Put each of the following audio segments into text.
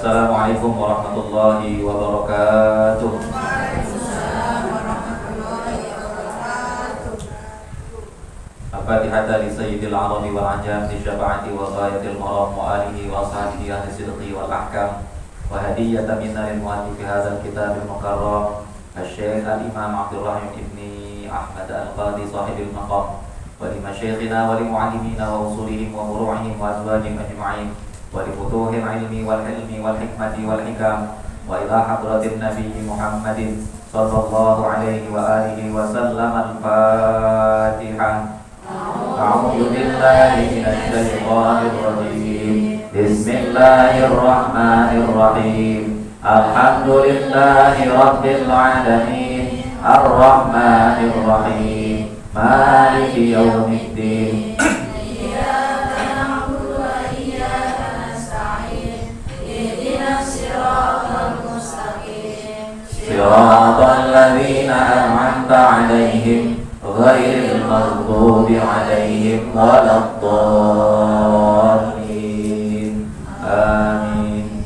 Assalamualaikum warahmatullahi wabarakatuh. Al-Fatihah li sayyidil arabi wal ajam li syafa'ati wa ghayatil maram wa alihi wa ashabihi ahli sidqi wal ahkam wa hadiyatan minna lil mu'allifi hadzal kitabil mukarram Asy-Syaikh Al-Imam Abdul Rahim Ibni Ahmad Al-Qadi sahibil maqam wa li masyayikhina wa li mu'allimina wa usulihim wa furu'ihim wa azwajihim ajma'in wa li futuhil ilmi wal hilmi wal hikmati wal hikam wa ila hadratin nabiyyi Muhammadin sallallahu alaihi wa alihi wa sallam. Al-Fatihah. A'udzu billahi minasy syaithanir rajim. Bismillahirrahmanirrahim. Alhamdulillahi rabbil alamin. Ar-Rahmanir Rahim. Maliki yaumiddin. Siratal ladzina an'amta 'alaihim ghairil maghdubi 'alaihim waladdallin. Amin.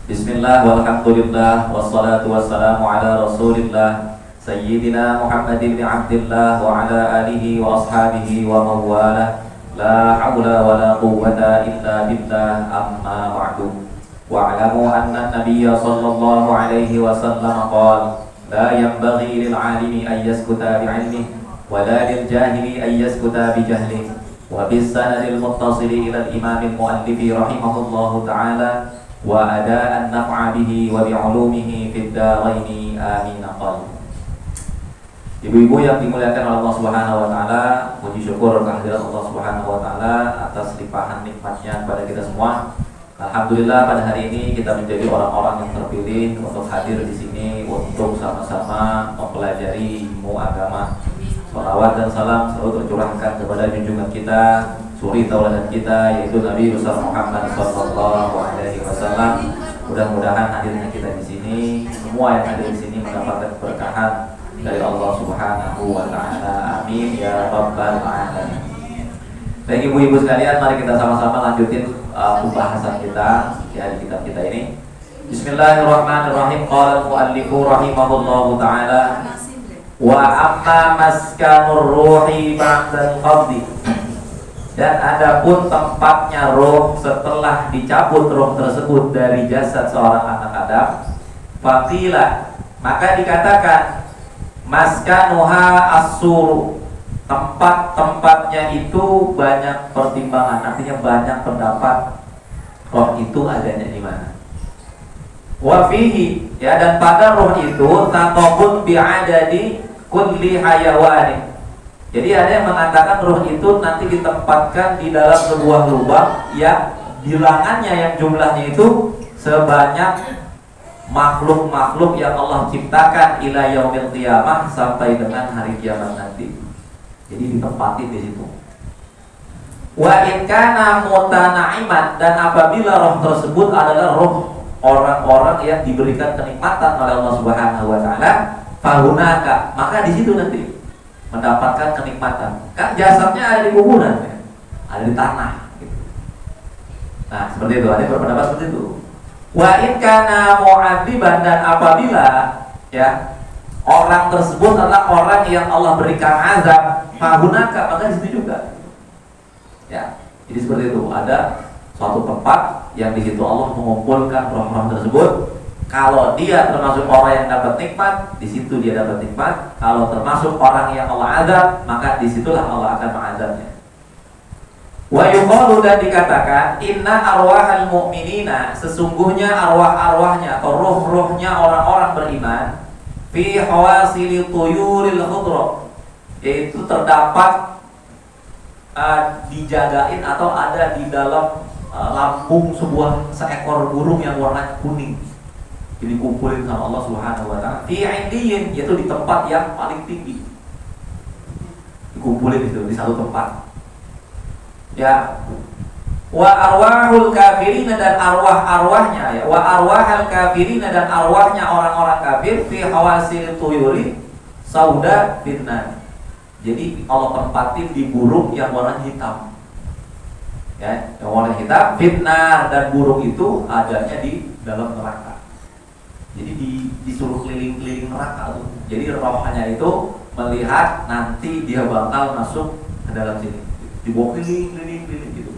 Bismillah walhamdulillah wassalatu wassalamu ala Rasulillah Sayyidina Muhammad bin Abdillah wa ala alihi wa ashabihi wa mawalah. La haula wa la quwwata illa billah, amma ba'du. Wa'lamu anna an-nabiyya sallallahu alaihi wasallam qala la yanbaghi lil 'alimi an yaskuta bi'ilmihi wa la lil jahili an yaskuta bi jahlihi. Wa bis sanadil muttasili ila al-imam al-muallif rahimahullahu ta'ala wa ada'an naf'a bihi wa bi 'ulumihi fid daraini amin. Qala. Ibu-ibu yang dimuliakan oleh Allah Subhanahu wa taala, puji syukur kehadirat Allah Subhanahu wa taala atas limpahan nikmatnya kepada kita semua. Alhamdulillah pada hari ini kita menjadi orang-orang yang terpilih untuk hadir di sini untuk sama-sama mempelajari ilmu agama. Salawat dan salam selalu tercurahkan kepada junjungan kita, suri tauladan kita, yaitu Nabi besar Muhammad sallallahu alaihi wasallam. Mudah-mudahan hadirnya kita di sini, semua yang hadir di sini mendapatkan keberkahan dari Allah Subhanahu wa taala. Amin ya rabbal alamin. Baik ibu-ibu sekalian, mari kita sama-sama lanjutin pembahasan kita di kitab kita ini. Bismillahirrahmanirrahim. Qala al-muallifu rahimahullahu taala wa amma maskanur ruhi ba'da al-qabdi. Dan adapun tempatnya roh setelah dicabut roh tersebut dari jasad seorang anak Adam, faqila, maka dikatakan maskanuha as-sur, tempat-tempatnya itu banyak pertimbangan, artinya banyak pendapat roh itu adanya di mana. Wa fihi, ya, dan pada roh itu taqabun bi'adadi kulli hayawani. Jadi ada yang mengatakan roh itu nanti ditempatkan di dalam sebuah lubang yang bilangannya, yang jumlahnya itu sebanyak makhluk-makhluk yang Allah ciptakan ila yaumil qiyamah, sampai dengan hari kiamat nanti. Jadi ditempati di situ. Wa in kana mutana'iman, dan apabila roh tersebut adalah roh orang-orang yang diberikan kenikmatan oleh Allah Subhanahu wa taala, fahunaka, maka di situ nanti mendapatkan kenikmatan. Kan jasadnya ada di kuburan, ya? Ada di tanah gitu. Nah, seperti itu, ada yang berpendapat seperti itu. Wa in kana mu'adziban, dan apabila, ya, orang tersebut adalah orang yang Allah berikan azab, fahunaka, maka di situ juga. Ya, jadi seperti itu. Ada suatu tempat yang di situ Allah mengumpulkan roh-roh tersebut. Kalau dia termasuk orang yang dapat nikmat, di situ dia dapat nikmat. Kalau termasuk orang yang Allah azab, maka disitulah Allah akan mengazabnya. Wa yuqalu, dan dikatakan inna arwahal mu'minina, sesungguhnya arwah-arwahnya atau roh-rohnya orang-orang beriman, fi hawasili tuyuril khudra, yaitu terdapat dijagain atau ada di dalam lambung seekor burung yang warna kuning. Jadi kumpulin sama Allah Subhanahu wa taala fi 'indiyin, yaitu di tempat yang paling tinggi. Dikumpulin itu di satu tempat. Ya. Wa arwahul kafirina, dan arwah-arwahnya, ya, wa arwahal kafirina, dan arwahnya orang-orang kafir fi hawasil tuyuri sauda bin. Jadi Allah tempatin di burung yang warna hitam. Ya, yang warna hitam fitnah, dan burung itu adanya di dalam neraka. Jadi disuruh keliling-keliling neraka tuh. Jadi rohnya itu melihat nanti dia bakal masuk ke dalam sini. Dibawa keliling-keliling gitu.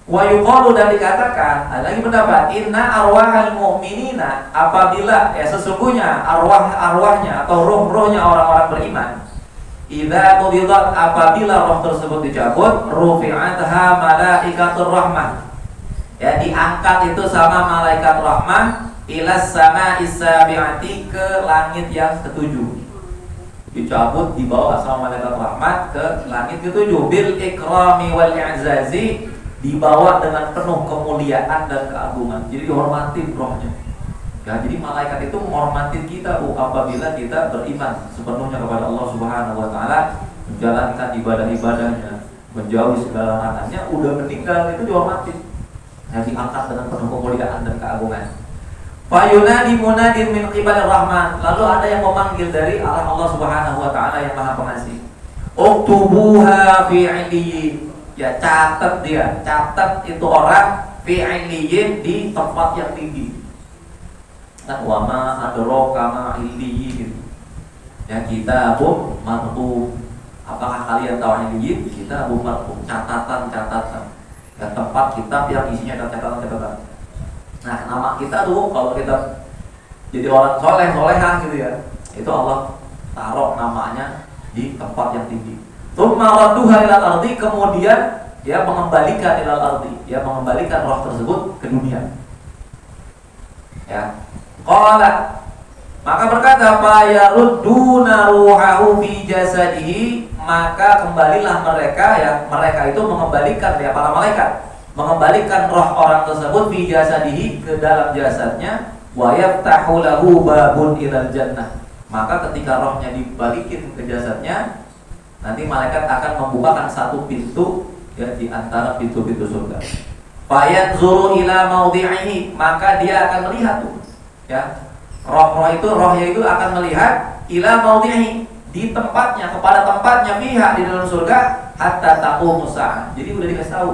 Wa yuqalu, dan dikatakan, ada lagi pendapat, inna arwahal mu'minina, apabila sesungguhnya arwahnya atau roh-rohnya orang-orang beriman, idza qubidat, apabila roh tersebut dicabut, rufi'atha malaikatur rahmah. Ya, diangkat itu sama malaikat rahmah ilas sama'is sabi'ati, ke langit yang ketujuh. Dicabut, dibawa sama malaikat rahmat ke langit ketujuh, bil ikrami wal i'zazi, dibawa dengan penuh kemuliaan dan keagungan. Jadi dihormatin rohnya. Ya, jadi malaikat itu menghormatin kita apabila kita beriman sepenuhnya kepada Allah Subhanahu wa taala, menjalankan ibadah-ibadahnya, menjauhi segala larangannya, udah meninggal itu dihormatin. Ya, diangkat dengan penuh kemuliaan dan keagungan. Fayunadi munadin min qibalir rahman, lalu ada yang memanggil dari arah Allah Subhanahu wa taala yang Maha Pengasih. Uktubuha fi 'iliyyin. Ya, catat itu orang fi 'iliyyin, di tempat yang tinggi. Nah, wa ma adraka ma 'iliyyin. Ya, kitabun marqum. Apakah kalian tahu 'iliyyin? Kitabun marqum, catatan. Ya, tempat kitab yang isinya catatan. Nah, nama kita tuh kalau kita jadi orang solehah gitu ya, itu Allah taruh namanya di tempat yang tinggi. Tsumma radduha ilal ardi, kemudian dia mengembalikan ilal ardi, dia mengembalikan roh tersebut ke dunia. Ya. Qala, maka berkata, fa yarudduna ruhahu fi jasadihi, maka kembalilah mereka itu mengembalikan, ya para malaikat mengembalikan roh orang tersebut fi jasadihi, ke dalam jasadnya, wa yaftahu lahu babun ilal jannah. Maka ketika rohnya dibalikin ke jasadnya, nanti malaikat akan membukakan satu pintu, ya, di antara pintu-pintu surga. Fa yanzuru ila maudhi'ihi, maka dia akan melihat tuh, ya, rohnya itu akan melihat ila maudhi'ihi, di tempatnya, kepada tempatnya, pihak di dalam surga, hatta taqumus saah. Jadi udah dikasih tahu,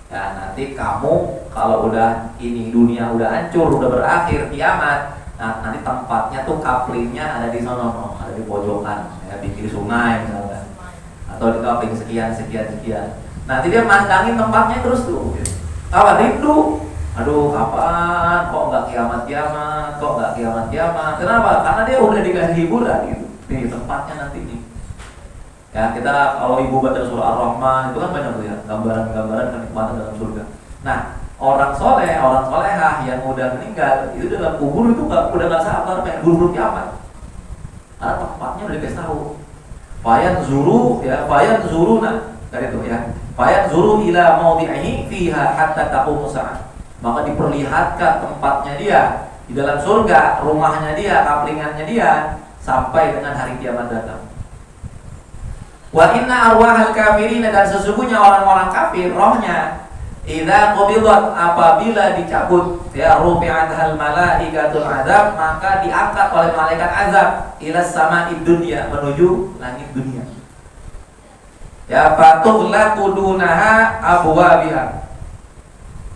ya, nanti kamu kalau udah ini dunia udah hancur, udah berakhir kiamat, nah nanti tempatnya tuh kaplingnya ada di sana, ada di pojokan, ya, pinggir sungai misalnya, atau di kapling sekian. Nanti dia mandangin tempatnya terus tuh, kawan rindu, aduh kapan kok nggak kiamat. Kenapa? Karena dia udah dikasih hiburan gitu, nih tempatnya nanti nih. Ya, kita kalau ibu baca surah Ar-Rahman itu kan banyak tuh ya, gambaran-gambaran kenikmatan dalam surga. Nah, orang solehah yang udah meninggal itu dalam kubur itu udah nggak sabar pengen buru-buru kiamat. Karena tempatnya udah dikasih tahu. Fayan zuruna dari itu ya. Fayan zuru ila maudhi'ihi fiha hatta taqumus saah. Maka diperlihatkan tempatnya dia di dalam surga, rumahnya dia, kaplingannya dia, sampai dengan hari kiamat datang. Wa inna arwahal kafirin, dan sesungguhnya orang-orang kafir rohnya, idza qubidat, apabila dicabut, ya, rufi'athal malaikatul azab, maka diangkat oleh malaikat azab ila sama'id dunya, menuju langit dunia. Ya, fatughlaqu dunaha abwabiha,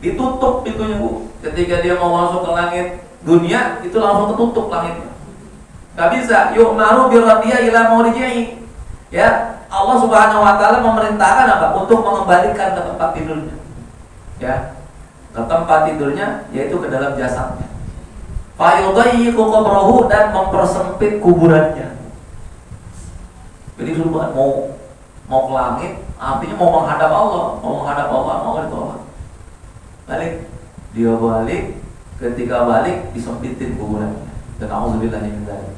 ditutup pintunya Bu. Ketika dia mau masuk ke langit dunia, itu langsung tertutup langitnya. Gak bisa. Yu'maru birradiya ila mawdi'i. Ya, Allah Subhanahu wa taala memerintahkan apa? Untuk mengembalikan ke tempat tidurnya. Ya. Ke tempat tidurnya, yaitu ke dalam jasadnya. Fa yudayyiqu qabrahu, dan mempersempit kuburannya. Jadi suruh mau ke langit, artinya mau menghadap Allah, mau ditolak. Balik, dia balik, ketika balik disempitin kuburannya. Dan auzubillahi min dzalik.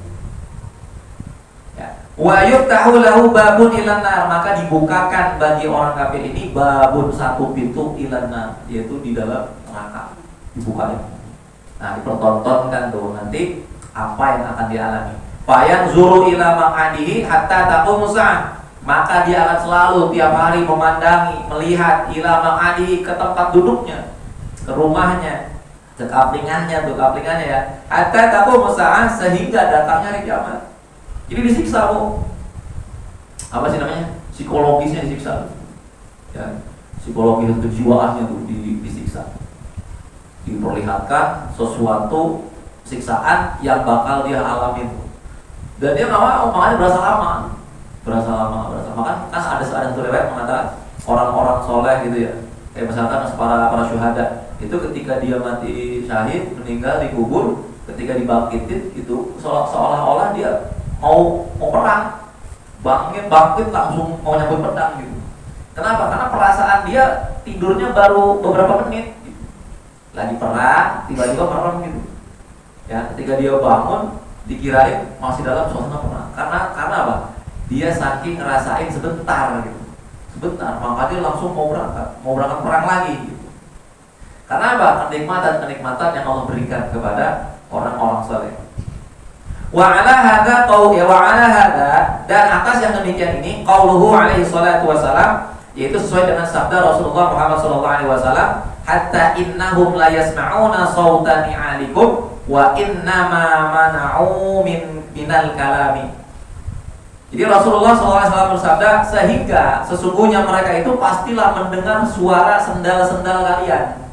Wa yuftahu lahu babun ilan nar, maka dibukakan bagi orang kafir ini babun, satu pintu, ilan nar, yaitu di dalam neraka, dibukanya. Nah, dipertontonkan tuh nanti apa yang akan dialami. Fayan zuru ila maq'adihi hatta taqumus saah, maka dia akan selalu tiap hari memandangi, melihat ila maq'adihi, ke tempat duduknya, ke rumahnya, ke kaplingannya ya, hatta taqumus saah, sehingga datangnya hari kiamat. Jadi disiksa Bu. Apa sih namanya? Psikologisnya disiksa. Ya. psikologi kejiwaannya tuh disiksa, diperlihatkan sesuatu siksaan yang bakal dia alami tuh. Dan dia nggak mau, makanya berasa lama. Makanya kan ada satu riwayat mengatakan orang-orang soleh gitu ya, kayak misalkan para syuhada itu ketika dia mati syahid, meninggal dikubur, ketika dibangkitin itu seolah-olah dia mau perang, bangkit langsung mau nyambut pedang gitu. Kenapa? Karena perasaan dia tidurnya baru beberapa menit gitu. Lagi perang, tiba-tiba merem gitu. Ya, ketika dia bangun dikirain masih dalam suasana perang. Karena apa? Dia saking ngerasain sebentar gitu. Sebentar, maka dia langsung mau berangkat perang lagi gitu. Karena apa? Kenikmatan yang Allah berikan kepada orang-orang saleh. Wa ala hadza dan atas yang demikian ini qauluhu alaihi salatu wasalam, yaitu sesuai dengan sabda Rasulullah Muhammad sallallahu alaihi wasallam, hatta innahum la yasma'una sautan ni'alikum wa innama mana'u minal kalami. Jadi Rasulullah SAW bersabda, sehingga sesungguhnya mereka itu pastilah mendengar suara sendal-sendal kalian.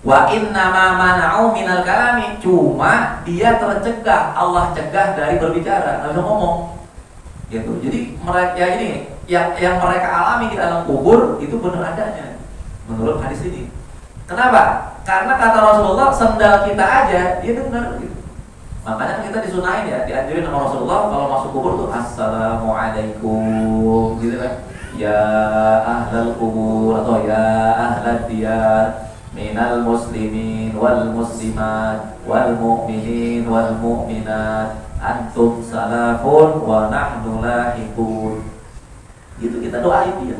Wa innama mana'u minal kalami, cuma dia tercegah, Allah cegah dari berbicara, nggak bisa ngomong. Gitu. Jadi mereka ini yang mereka alami di dalam kubur itu benar adanya menurut hadis ini. Kenapa? Karena kata Rasulullah, sendal kita aja dia dengar gitu. Makanya kita disunahin ya, dianjurin sama Rasulullah kalau masuk kubur tuh assalamualaikum gitu kan. Ya ahlal kubur atau ya ahlad diyar minal muslimin wal muslimat wal mu'minin wal mu'minat antum salafun wa nahnu lahikun. Itu kita doain dia.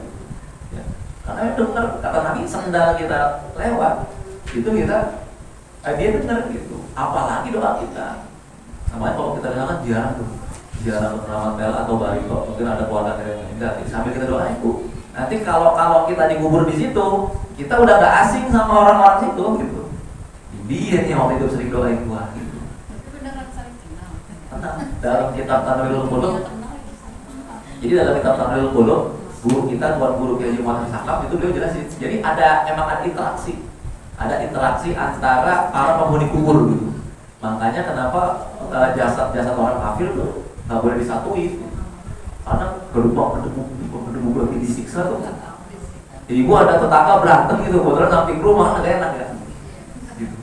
Ya. Karena dengar kata Nabi, sendal kita lewat itu kita dia dengar gitu. Apalagi doa kita. Namanya kalau kita dengarkan ziarah ke keramat Bel atau Barito, mungkin ada keluarga yang meninggal, sambil kita doain itu. Nanti kalau kita dikubur di situ, kita udah gak asing sama orang-orang situ gitu. Dia nih waktu itu sering doain gua gitu. Beneran saling kenal. Dalam kitab Tanwirul Qulub. Jadi dalam kitab Tanwirul Qulub, guru kita, tuan guru Kiai Muhammad Sakap itu beliau jelasin. Jadi emang ada interaksi. Ada interaksi antara para penghuni kubur gitu. Makanya kenapa jasad orang kafir tuh nggak boleh disatuin, karena berdebu lagi disiksa tuh. Ibu ada tetangga berantem gitu, kebetulan samping rumah nggak enak ya, gitu.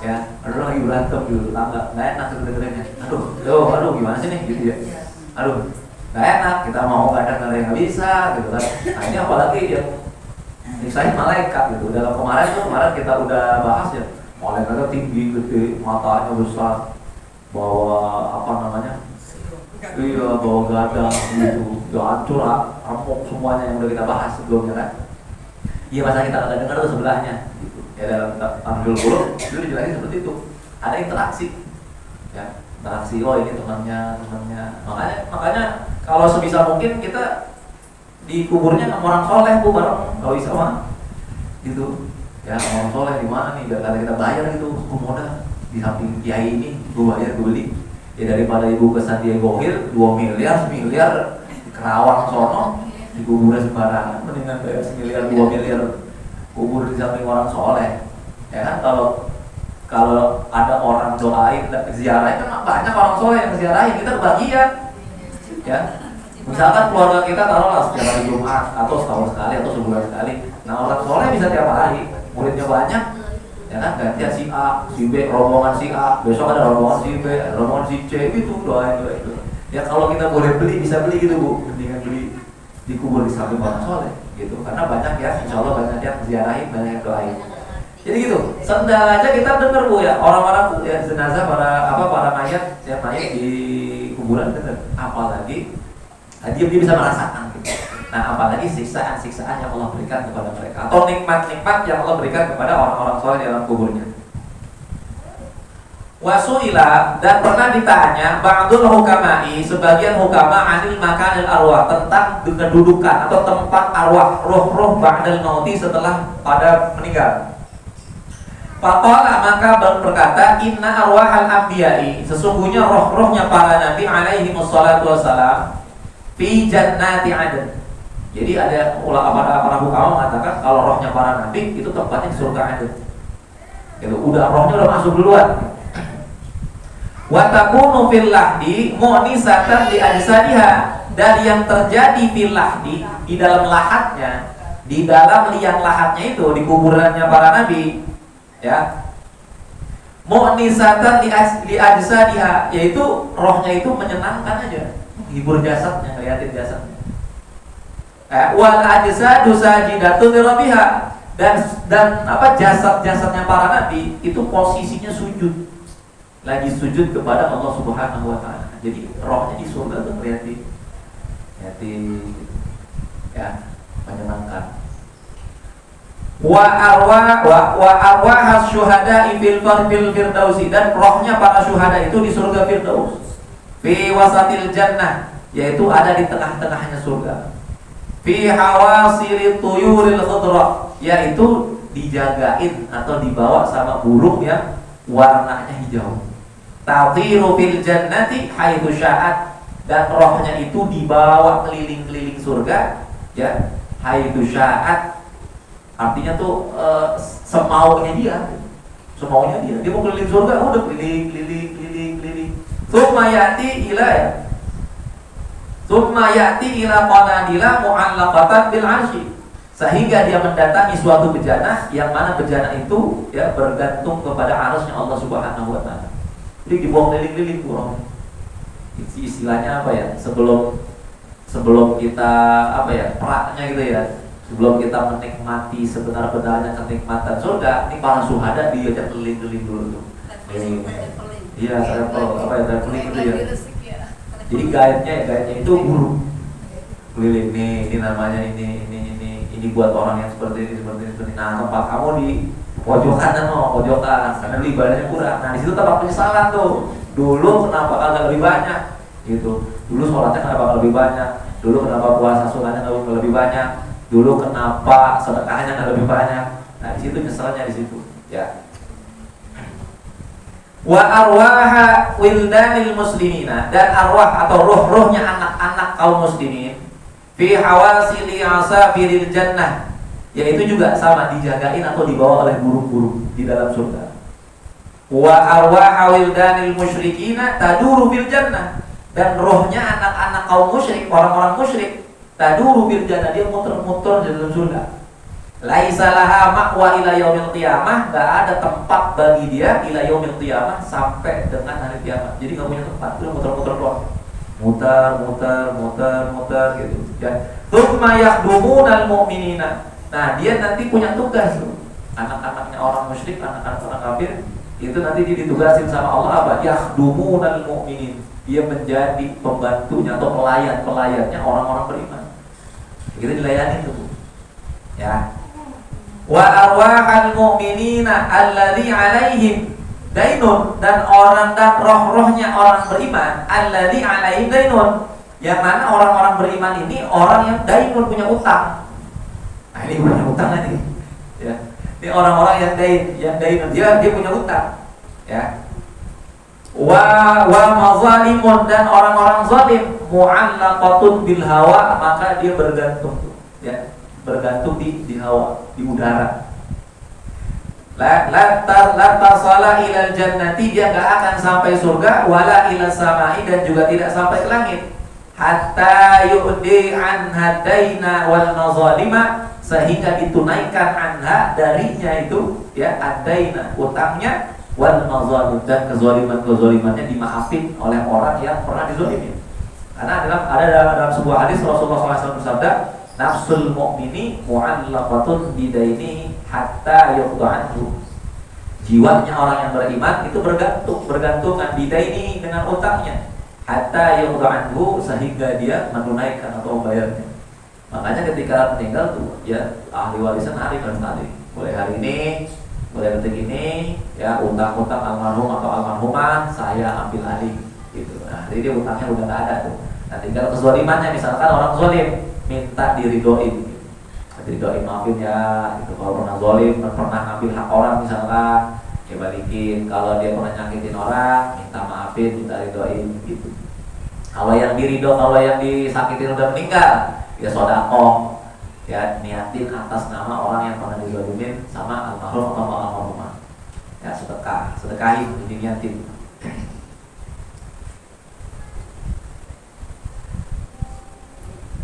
Ya, ada lagi berantem gitu tetangga, nggak enak dengernya. Aduh gimana sih nih gitu ya. Aduh, nggak enak, kita mau kadang nggak bisa gitu kan. Nah ini apalagi yang nyiksain malaikat gitu. Kemarin kita udah bahas ya. Malaikatnya tinggi, gede, matanya besar, bawa bawa gada gitu, ya hancur, rampok semuanya yang udah kita bahas sebelumnya kan. Iya, masa kita nggak dengar tuh sebelahnya, gitu. Ya dalam Tanwirul Qulub itu dijelasin seperti itu, ada interaksi, ya interaksi. Oh ini temannya. Makanya kalau sebisa mungkin kita di kuburnya sama orang soleh bu bareng, kalau bisa mah, gitu. Ya orang soleh di mana nih? Biar kita bayar gitu, modal di samping kiai ini, gue bayar, gue beli. Ya daripada ibu ke Sandiago Hill 2 miliar, 1 miliar di Kerawang sono, di kuburnya sembarangan, mendingan bayar 1 miliar, 2 miliar kubur di samping orang soleh. Ya kan kalau ada orang doain, ziarahin kan banyak orang soleh yang ziarahin, kita kebagian. Ya, misalkan keluarga kita taruhlah setiap hari Jumat atau setahun sekali atau sebulan sekali. Nah orang soleh bisa tiap hari. Muridnya banyak, ya kan, gantian si A, si B, rombongan si A, besok ada rombongan si B, ada rombongan si C, itu doain itu. Ya kalau kita boleh beli, bisa beli gitu bu, mendingan beli di kubur di samping orang soleh, gitu. Karena banyak ya, insya Allah banyak yang ziarahin, banyak yang doain. Jadi gitu, sendal aja kita dengar bu ya, orang-orang ya jenazah para mayat, ya mayat di kuburan dengar, apalagi dia bisa merasakan gitu. Nah apalagi siksaan-siksaan yang Allah berikan kepada mereka, atau nikmat-nikmat yang Allah berikan kepada orang-orang soleh di dalam kuburnya. Wasuila, dan pernah ditanya ba'dul hukama'i, sebagian hukama, anil makanil arwah, tentang kedudukan atau tempat arwah roh-roh ba'dal mauti, setelah pada meninggal. Faqala, maka berkata, inna arwahal anbiya'i, sesungguhnya roh-rohnya para nabi alaihi wassalatu wassalam, fi jannati adn, Jadi ada para hukama mengatakan kalau rohnya para nabi itu tempatnya di surga ada. Itu udah rohnya udah masuk duluan. Wa takunu fil lahdi mu'nisatan li ajsadiha, dan yang terjadi fil lahdi di dalam lahatnya, di dalam liang lahatnya itu di kuburannya para nabi, ya. Mu'nisatan li ajsadiha, yaitu rohnya itu menyenangkan aja, hibur jasadnya, ngeliatin jasadnya. Wal ajsadu sajidatun lirabbiha, dan jasad-jasadnya para nabi itu posisinya sujud, lagi sujud kepada Allah Subhanahu wa taala. Jadi rohnya di surga tuh ngeliatin ya, menyenangkan. Wa arwah syuhada fil firdausi, dan rohnya para syuhada itu di surga firdaus. Fi wasatil jannah, yaitu ada di tengah-tengahnya surga. Fi hawasiri tuyuril khudra, yaitu dijagain atau dibawa sama burung yang warnanya hijau. Tatiru fil jannati haitsu sya'at, dan rohnya itu dibawa keliling-keliling surga, ya, haitsu sya'at. Artinya tuh semaunya dia mau keliling surga, udah keliling. Tsumma ya'ti ila qanadila mu'allaqatan bil 'arsy, sehingga dia mendatangi suatu bejana yang mana bejana itu ya bergantung kepada arasnya Allah Subhanahu wa taala. Jadi dibawa keliling-keliling burung. Istilahnya apa ya? Sebelum kita peraknya gitu ya. Sebelum kita menikmati sebenar-benarnya kenikmatan surga, ini para syuhada diajak keliling-keliling dulu tuh. Iya, traveling itu ya. Jadi guide-nya itu guru. Keliling ini namanya ini buat orang yang seperti ini. Nah, tempat kamu di pojokan karena lu ibadahnya kurang. Nah, di situ tempat penyesalan tuh. Dulu kenapa kagak lebih banyak? Gitu. Dulu sholatnya kenapa lebih banyak? Dulu kenapa puasa sunnahnya nggak lebih banyak? Dulu kenapa sedekahnya nggak lebih banyak? Nah, di situ nyesalnya di situ, ya. Wa arwaha wildanil muslimina, dan arwah atau roh-rohnya anak-anak kaum muslimin fi hawasili asafiril jannah, yaitu juga sama dijagain atau dibawa oleh burung-burung di dalam surga. Wa arwaha wildanil musyrikina taduru fil jannah, dan rohnya anak-anak kaum musyrik, orang-orang musyrik, taduru fil jannah, dia muter-muter di dalam surga. Laisa laha ma'wa ila yaumil qiyamah, enggak ada tempat bagi dia ila yaumil qiyamah, sampai dengan hari kiamat. Jadi enggak punya tempat, dia muter-muter doang. Muter gitu. Ya. Tsumma yakhdumunal mu'minina. Nah, dia nanti punya tugas tuh. Anak-anaknya orang musyrik, anak-anak orang kafir, itu nanti dia ditugasin sama Allah apa? Yakhdumunal mu'minin. Dia menjadi pembantunya atau pelayannya orang-orang beriman. Kita dilayani tuh. Ya. Wa arwahal mu'minina alladzi 'alaihim dainun, dan roh-rohnya orang beriman alladzi 'alaihim dainun, yang mana orang-orang beriman ini orang yang dainun, punya utang. Nah, ini punya utang nanti. Ya. Ini orang-orang yang dainun, dia punya utang. Ya. Wa mazalimun, dan orang-orang zalim mu'allaqatun bil hawa, maka dia bergantung, ya. Bergantung di hawa, di udara. La tasala ilal jannati, dia enggak akan sampai surga, wala ila samai, dan juga tidak sampai ke langit, hatta yu'di an hadaina wal mazalima, sehingga ditunaikan anha darinya itu, ya, adaina utangnya, wal mazalim, dan kezalimannya dimaafin oleh orang yang pernah dizalimi. Karena ada dalam sebuah hadis Rasulullah SAW bersabda, nafsul mu'mini mu'allaqatun bidaini hatta yuqda'anhu. Jiwanya orang yang beriman itu bergantungan bidaini, dengan utangnya, hatta yuqda'anhu, sehingga dia menunaikan atau membayarnya. Makanya ketika meninggal tuh, ya, ahli warisan harus tadi. Mulai hari ini, mulai detik ini, ya, utang-utang almarhum atau almarhumah saya ambil alih gitu. Nah, jadi dia utangnya udah nggak ada tuh. Nah, tinggal kezalimannya, misalkan orang zalim minta diridoin, maafin ya, gitu. Kalau pernah zalim, pernah ngambil hak orang misalkan, ya balikin. Kalau dia pernah nyakitin orang, minta maafin, minta ridoin, gitu. Kalau yang disakitin udah meninggal, ya sedekah, ya niatin atas nama orang yang pernah dizalimin sama almarhum atau almarhumah, ya sedekahin, niatin.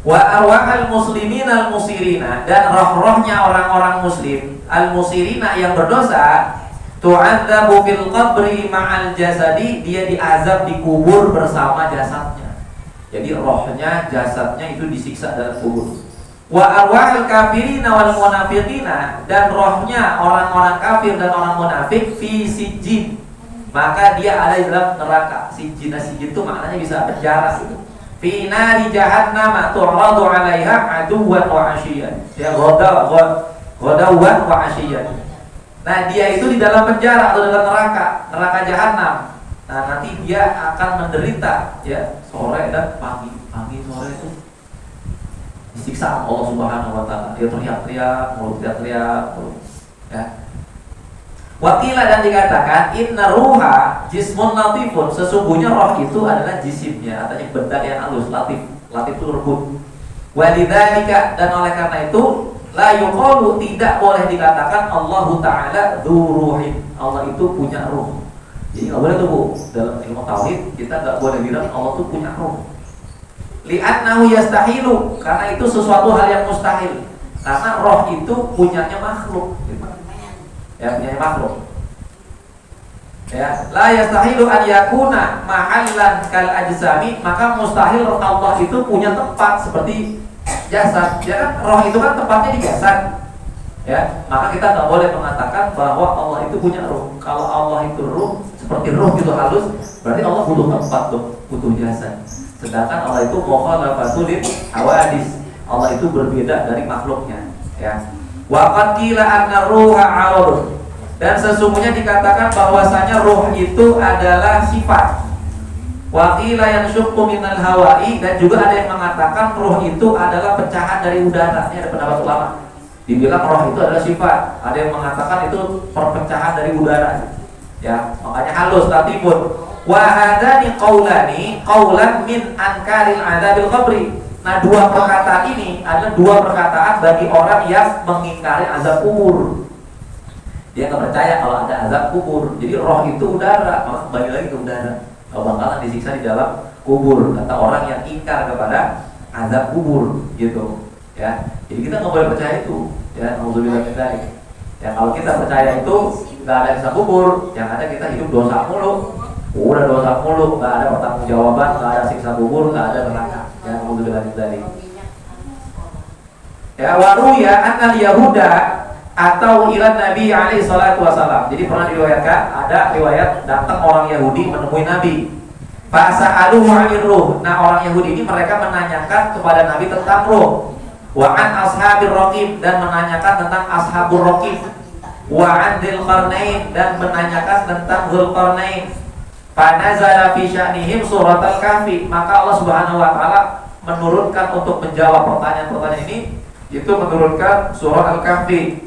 Wa arwahal muslimin al musirina, dan roh-rohnya orang-orang muslim al musirina yang berdosa, tu'adzabu fil qabri ma'al jasadi, dia diazab di kubur bersama jasadnya. Jadi rohnya, jasadnya itu disiksa dalam kubur. Wa arwahal kafirina wal munafiqina, dan rohnya orang-orang kafir dan orang munafik fi sijjin, maka dia ada di dalam neraka. Sijjin itu maknanya bisa penjara gitu. Fi nari jahannam tu'radu 'alaiha aduwwan wa 'ashiyyan. Ya ghadawan wa 'ashiyyan. Nah, dia itu di dalam penjara atau dalam neraka jahanam. Nah, nanti dia akan menderita ya sore dan pagi sore itu disiksa Allah Subhanahu wa taala. Dia teriak-teriak, mulut teriak-teriak, ya. Wakila, dan dikatakan inna ruha jismun latifun, sesungguhnya roh itu adalah jisimnya, artinya benda yang halus, latif itu lembut. Walidzalika, dan oleh karena itu la yuqalu, tidak boleh dikatakan Allahu taala dzuruhin, Allah itu punya ruh. Jadi nggak boleh tuh Bu, dalam ilmu tauhid kita nggak boleh bilang Allah itu punya ruh. Li'annahu yastahilu, karena itu sesuatu hal yang mustahil, karena roh itu punyanya makhluk. Ya, punya makhluk. Ya, la yastahilu an yakuna mahallan kal ajsami, maka mustahil Allah itu punya tempat seperti jasad. Ya kan, roh itu kan tempatnya di jasad. Ya, maka kita nggak boleh mengatakan bahwa Allah itu punya ruh. Kalau Allah itu ruh, seperti ruh gitu halus, berarti Allah butuh tempat tuh, butuh jasad. Sedangkan Allah itu mukhalafatul hawadis. Allah itu berbeda dari makhluknya, ya. Wa qad qila anna ruha 'arad, dan sesungguhnya dikatakan bahwasanya ruh itu adalah sifat. Wa qila yanshuqqu minal hawa'i, dan juga ada yang mengatakan ruh itu adalah pecahan dari udara. Ini ada pendapat ulama. Dibilang roh itu adalah sifat. Ada yang mengatakan itu perpecahan dari udara. Ya, makanya halus latifun. Wa hadzani qaulan min ankaril adzabil qabri. Nah, dua perkataan ini adalah dua perkataan bagi orang yang mengingkari azab kubur. Dia nggak percaya kalau ada azab kubur. Jadi roh itu udara, maka kembali lagi ke udara. Kalau bakalan disiksa di dalam kubur, kata orang yang ingkar kepada azab kubur, gitu. Ya, jadi kita nggak boleh percaya itu. Ya, nauzubillah min dzalik. Ya, kalau kita percaya itu nggak ada azab kubur, yang ada kita hidup dosa mulu. Udah dosa mulu, nggak ada pertanggungjawaban, nggak ada siksa kubur, nggak ada neraka. Ya, nauzubillah min dzalik. Ya, waruya annal yahuda atau ila Nabi alaihi salatu wasalam. Jadi pernah diriwayatkan, ada riwayat datang orang Yahudi menemui Nabi. Fasa'aluhu 'anir ruh. Nah, orang Yahudi ini mereka menanyakan kepada Nabi tentang ruh. Wa an ashabir raqib, dan menanyakan tentang ashabur raqib. Wa an dzil qarnain, dan menanyakan tentang dzul qarnain. Fanazala fi sya'nihim suratul kahfi, maka Allah Subhanahu wa taala menurunkan untuk menjawab pertanyaan-pertanyaan ini, itu menurunkan surah Al-Kahfi.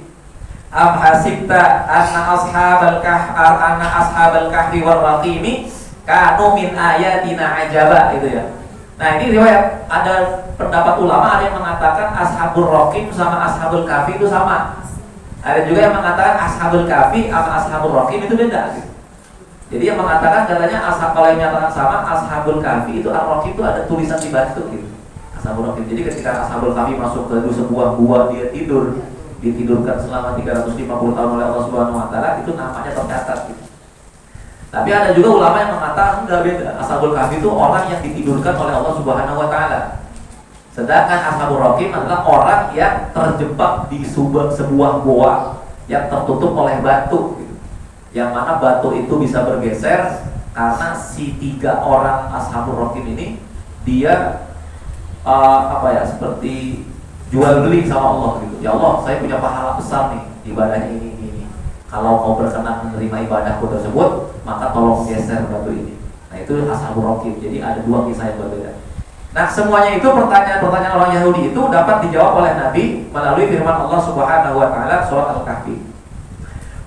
Am hasibta anna ashabal kahfi war raqimi kanu min ayatina ajaba, itu ya. Nah, ini riwayat, ada pendapat ulama, ada yang mengatakan ashabul raqim sama ashabul kahfi itu sama. Ada juga yang mengatakan ashabul kahfi sama ashabul raqim itu beda gitu. Jadi yang mengatakan katanya kalau yang menyatakan sama ashabul kahfi itu ar-raqim itu ada tulisan di batu gitu. Ashabul raqim. Jadi ketika ashabul kahfi masuk ke sebuah gua, dia ditidurkan selama 350 tahun oleh Allah Subhanahu wa taala, itu namanya tercatat gitu. Tapi ada juga ulama yang mengatakan enggak, beda. Ashabul kahfi itu orang yang ditidurkan oleh Allah Subhanahu wa taala. Sedangkan ashabul raqim adalah orang yang terjebak di sebuah gua yang tertutup oleh batu gitu. Yang mana batu itu bisa bergeser karena si 3 orang ashabul raqim ini dia seperti jual beli sama Allah gitu. Ya Allah, saya punya pahala besar nih, ibadahnya ini. Kalau mau berkenan menerima ibadahku tersebut, maka tolong geser batu ini. Nah, itu ashabul raqim. Jadi ada 2 kisah yang berbeda. Nah, semuanya itu pertanyaan-pertanyaan orang Yahudi itu dapat dijawab oleh Nabi melalui firman Allah Subhanahu wa taala surat Al-Kahfi.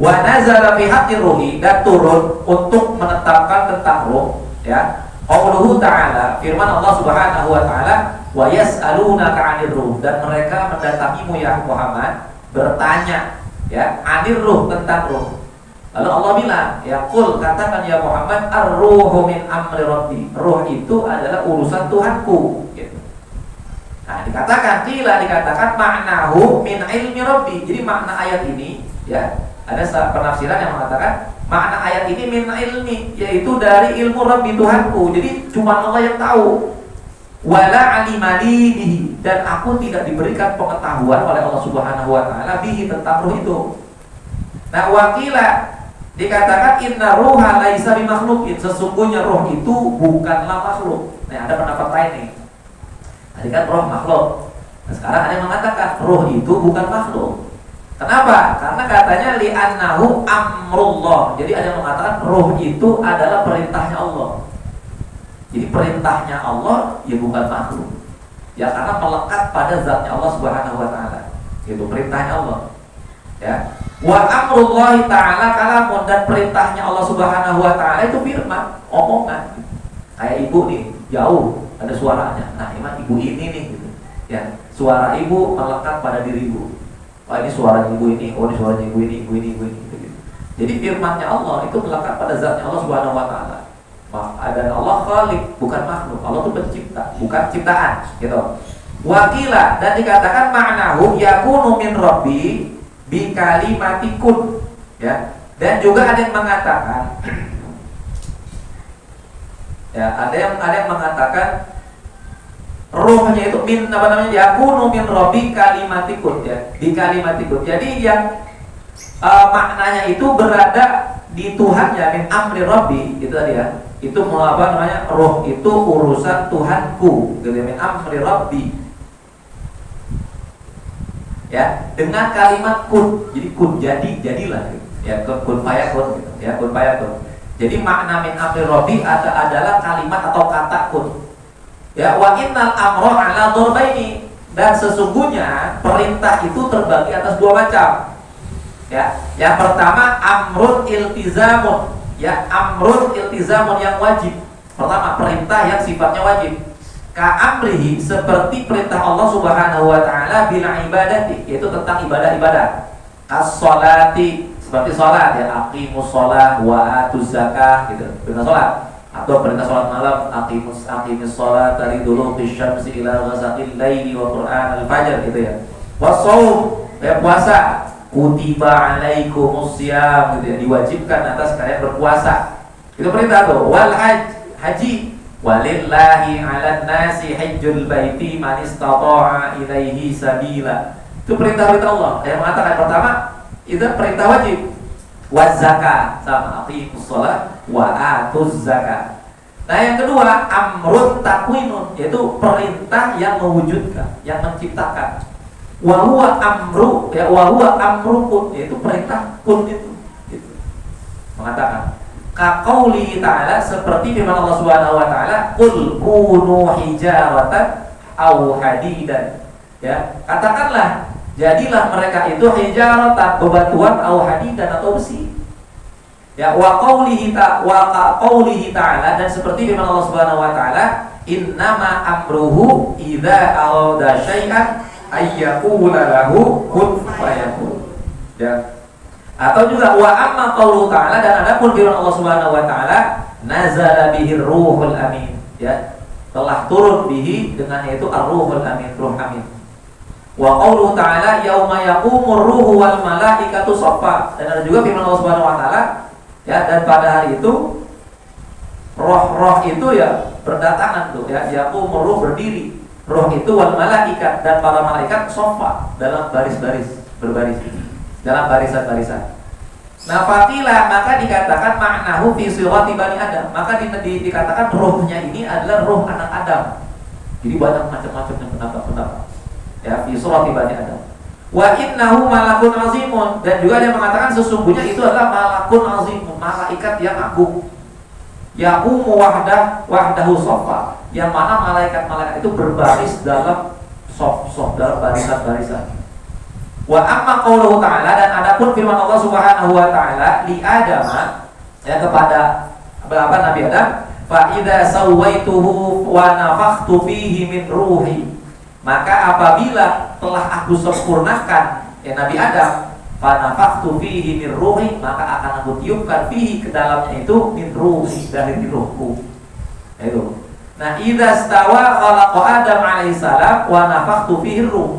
Wa nazala fi haqqir ruhi, dan turun untuk menetapkan tentang ruh, ya. Qauluhu ta'ala, firman Allah Subhanahu wa taala, Wa yas'alunaka 'anir ruh, dan mereka mendatangimu ya Muhammad, bertanya ya 'anir ruh, tentang ruh. Lalu Allah bilang, ya qul, katakan ya Muhammad, ar-ruhu min amri rabbi. Ruh itu adalah urusan Tuhanku gitu. Nah, dikatakan maknahu min ilmi rabbi. Jadi makna ayat ini ya, ada penafsiran yang mengatakan makna ayat ini min ilmi, yaitu dari ilmu Rabbi, Tuhanku. Jadi cuma Allah yang tahu. Wala alimali bihi, dan aku tidak diberikan pengetahuan oleh Allah Subhanahu wa taala bihi, tentang ruh itu. Nah, wakila, dikatakan inna ruha laisa bimakhluqin, sesungguhnya roh itu bukanlah makhluk. Nah, ada pendapat lain nih. Tadi kan roh makhluk. Nah, sekarang ada yang mengatakan roh itu bukan makhluk. Kenapa? Karena katanya li'annahu amrullah. Jadi ada yang mengatakan roh itu adalah perintahnya Allah. Jadi perintahnya Allah ya bukan makhluk. Ya karena melekat pada zatnya Allah Subhanahu wa taala. Itu perintahnya Allah. Ya. Wa amrullahi ta'ala kalamun, dan perintahnya Allah Subhanahu wa taala itu firman, omongan. Kayak ibu nih, jauh ada suaranya. Nah, emang ibu ini nih gitu. Ya, suara ibu melekat pada diri ibu. Oh, ini suara ibu ini, oh ini suara ibu ini gitu. Jadi firman-Nya Allah itu melekat pada zatnya Allah Subhanahu wa taala. Dan Allah khaliq, bukan makhluk. Allah itu pencipta, bukan ciptaan, gitu. Wakila, dan dikatakan maknahu yakunu min rabbi bi kalimatikun, ya. Dan juga ada yang mengatakan ya, ada yang mengatakan ruhnya itu min yakunu min rabbi kalimatikun, ya, di kalimatikun. Jadi yang maknanya itu berada di Tuhannya, min amri rabbi, itu tadi ya. Itu roh itu urusan Tuhanku, gitu ya, min amri rabbi. Ya, dengan kalimat kun. Jadi kun, jadilah gitu. Ya, kun fayakun gitu. Ya, kun fayakun. Jadi makna min amri rabbi adalah kalimat atau kata kun. Ya, wa innal amra ala dzurbaini, dan sesungguhnya perintah itu terbagi atas dua macam. Ya, yang pertama amrun iltizamun, ya, amrun iltizamun yang wajib. Pertama, perintah yang sifatnya wajib. Ka amrihi, seperti perintah Allah Subhanahu wa taala bil ibadati, yaitu tentang ibadah-ibadah. As-sholati, seperti salat, ya, aqimus shalah wa atuz zakah, gitu. Perintah salat. Atau perintah salat malam, aqimus shalah dari dulu bisyamsi ila ghasaqil laili wa qur'anal fajr, gitu ya. Wassaum, ya, puasa. Kutiba alaikumus syiyam, gitu ya, diwajibkan atas kalian berpuasa. Itu perintah tuh. Wal haji, walillahi 'alan nasi hajjul baiti man istata'a ilaihi sabila. Itu perintah-perintah Allah. Yang mengatakan pertama, itu perintah wajib. Waz zakat, sama aqimus shalah wa atuz zakat. Nah, yang kedua, amrun takwinun, yaitu perintah yang mewujudkan, yang menciptakan. Wa huwa amru, ya, wa huwa amrukun, yaitu perintah kun itu, gitu. Mengatakan ka qauli ta'ala, seperti firman Allah Subhanahu wa taala, qul kunu hijaratan aw hadidan, ya, katakanlah jadilah mereka itu hijaratan, bebatuan, aw hadidan, atau besi. Ya, wa qaulihi ta'ala, dan seperti firman Allah Subhanahu wa taala, innama amruhu idza arada syai'an ayyaqula lahu kun fayakun. Ya. Atau juga wa amma qaulu ta'ala, dan adapun firman Allah Subhanahu wa taala, nazala bihi ruhul amin, ya, telah turun bihi, dengan yaitu ar-ruhul amin, ruh amin. Wa qaulu ta'ala yauma yaqumur ruhu wal malaikatu shaffa, dan ada juga firman Allah Subhanahu wa taala, ya, dan pada hari itu roh-roh itu ya berdatangan tuh, ya, yaqumur ruh berdiri, roh itu wal malaikat, dan para malaikat shaffa, dalam baris-baris, berbaris, dalam barisan-barisan. Nah, fatilah, maka dikatakan maknahu fi surati bani Adam, maka dikatakan rohnya ini adalah roh anak Adam. Jadi banyak macam-macam pendapat, ya, fi surati bani Adam. Wa innahu malakun azimun, dan juga dia mengatakan sesungguhnya itu adalah malakun azimun, malaikat yang agung. Yaqumu wahdahu shaffa, yang mana malaikat-malaikat itu berbaris dalam sof dalam barisan-barisan. Wa amma qauluhu ta'ala, dan adapun firman Allah Subhanahu wa taala li Adam, ya, kepada Nabi Adam, fa idza sawaituhu wa nafakhtu fihi min ruhi, maka apabila telah aku sempurnakan ya Nabi Adam, fa nafakhtu fihi min ruhi, maka akan aku tiupkan fihi ke dalamnya itu min ruhi, dari ruhku. Itu. Nah, idza stawa khalaqa Adam alaihi salam wa nafakhtu fihi ruh.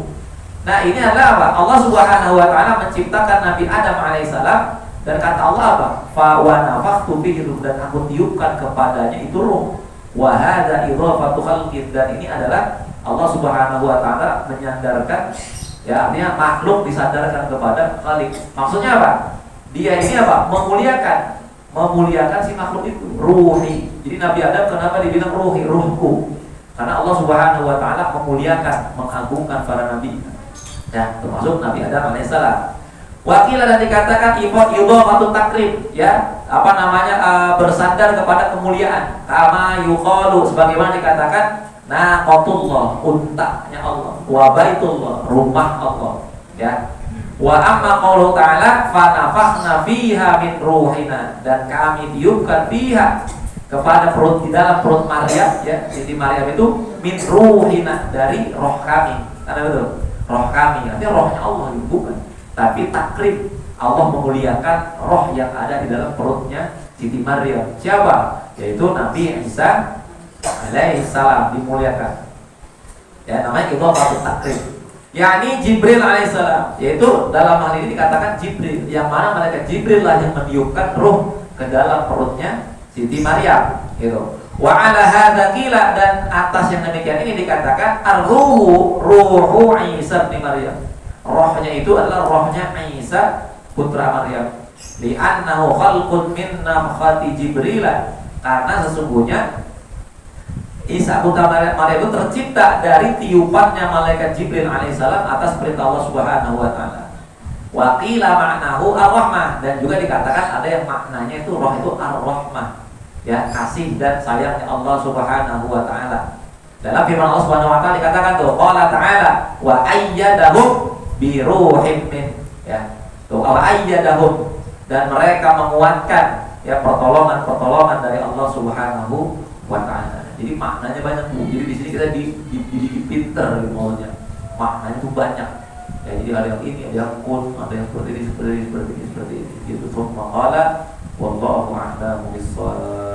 Nah, ini adalah apa? Allah Subhanahu wa taala menciptakan Nabi Adam alaihi salam dan kata Allah apa? Fa wa nafakhtu fihi ruh, dan aku tiupkan kepadanya itu ruh. Wa hadza idhafatu khalqin, dan ini adalah Allah Subhanahu wa taala menyandarkan ya, artinya makhluk disandarkan kepada Khalik. Maksudnya apa? Dia ini apa? Memuliakan si makhluk itu, ruhi. Jadi Nabi Adam kenapa dibilang ruhi, ruhku? Karena Allah Subhanahu wa taala memuliakan, mengagungkan para nabi. Ya, termasuk Nabi Adam alaihissalam. Wakilah dan dikatakan idhafatu takrim, ya, apa namanya, bersandar kepada kemuliaan. Kama yuqalu, sebagaimana dikatakan naqatullah, untanya Allah, wa baitullah, rumah Allah, ya. Wa amma qauluhu ta'ala fa nafakhna fiha min ruhina, dan kami tiupkan fiha kepada perut, di dalam perut Maryam, ya, Siti Maryam itu min ruhina, dari roh kami. Karena betul, roh kami, artinya rohnya Allah itu bukan, tapi takrim, Allah memuliakan roh yang ada di dalam perutnya Siti Maryam. Siapa? Yaitu Nabi Isa alaihissalam, dimuliakan. Ya, namanya itu apa? Takrim. yakni Jibril alaihissalam, yaitu dalam hal ini dikatakan Jibril, yang mana malaikat Jibril lah yang meniupkan ruh ke dalam perutnya Siti Maryam, gitu. Wa ala hadza qila, dan atas yang demikian ini dikatakan ar-ruhu, ruhu Isa bin Maryam. Rohnya itu adalah rohnya Isa putra Maryam. Li'annahu khalqun min nafkhati Jibril, karena sesungguhnya Isa putra Maryam itu tercipta dari tiupannya malaikat Jibril alaihissalam atas perintah Allah Subhanahu wa taala. Wa qila ma'nahu ar-rahmah, dan juga dikatakan ada yang maknanya itu roh itu ar-rahmah, ya, kasih dan sayangnya Allah Subhanahu wa taala. Dalam firman Allah Subhanahu wa taala dikatakan tuh, qala ta'ala wa ayyadahum bi ruhim min, ya. Tuh, wa ayyadahum, dan mereka menguatkan, ya, pertolongan dari Allah Subhanahu wa taala. Jadi maknanya banyak tuh. Jadi di sini kita dididik pinter gitu, maunya maknanya tuh banyak. Ya, jadi ada yang ini, ada yang kun, ada yang seperti ini, seperti ini, seperti ini, seperti ini. Gitu. Maqala wallahu a'lamu bissawab.